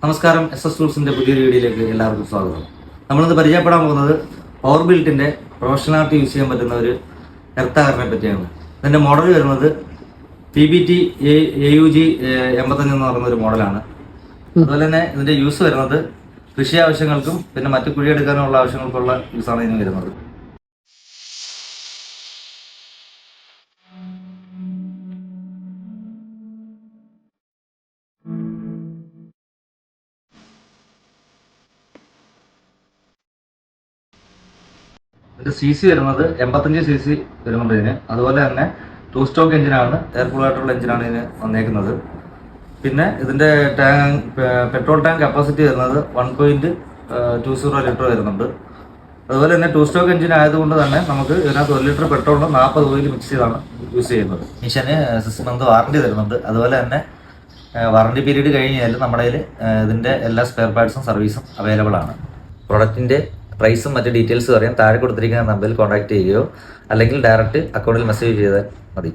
നമസ്കാരം, എസ് ടൂൾസിന്റെ പുതിയൊരു വീഡിയോയിലേക്ക് എല്ലാവർക്കും സ്വാഗതം. നമ്മളിന്ന് പരിചയപ്പെടാൻ പോകുന്നത് പവർ ബിൽറ്റിന്റെ പ്രൊഫഷണലായിട്ട് യൂസ് ചെയ്യാൻ പറ്റുന്ന ഒരു എർത്താറിനെ പറ്റിയാണ്. ഇതിന്റെ മോഡൽ വരുന്നത് PBT AUG 85 എന്ന് പറയുന്ന ഒരു മോഡലാണ്. അതുപോലെ തന്നെ ഇതിന്റെ യൂസ് വരുന്നത് കൃഷി ആവശ്യങ്ങൾക്കും പിന്നെ മറ്റു കുഴിയെടുക്കാനുള്ള ആവശ്യങ്ങൾക്കുള്ള യൂസാണ് ഇതിന് വരുന്നത്. ഇതിന്റെ CC വരുന്നത് 85 CC വരുന്നുണ്ട് ഇതിന്. അതുപോലെ തന്നെ 2 സ്റ്റോക്ക് എഞ്ചിനാണ്, എയർ കൂൾ ആയിട്ടുള്ള എഞ്ചിനാണ് ഇതിന് വന്നേക്കുന്നത്. പിന്നെ ഇതിന്റെ പെട്രോൾ ടാങ്ക് കപ്പാസിറ്റി വരുന്നത് 1.20 ലിറ്റർ വരുന്നുണ്ട്. അതുപോലെ തന്നെ 2 സ്റ്റോക്ക് എഞ്ചിൻ ആയതുകൊണ്ട് തന്നെ നമുക്ക് ഇതിനകത്ത് 1 ലിറ്റർ പെട്രോളിന് 40 ഓയിൽ മിക്സ് ചെയ്താണ് യൂസ് ചെയ്യുന്നത്. മിഷന് 6 മന്ത് വാറണ്ടി തരുന്നുണ്ട്. അതുപോലെ തന്നെ വാറണ്ടി പീരീഡ് കഴിഞ്ഞാൽ നമ്മുടെ കയ്യിൽ ഇതിന്റെ എല്ലാ സ്പെയർ പാർട്സും സർവീസും അവൈലബിൾ ആണ്. പ്രൊഡക്റ്റിന്റെ പ്രൈസും മറ്റ് ഡീറ്റെയിൽസും അറിയാൻ താഴെ കൊടുത്തിരിക്കുന്ന നമ്പറിൽ കോൺടാക്ട് ചെയ്യുകയോ അല്ലെങ്കിൽ ഡയറക്റ്റ് അക്കൗണ്ടിൽ മെസ്സേജ് ചെയ്താൽ മതി.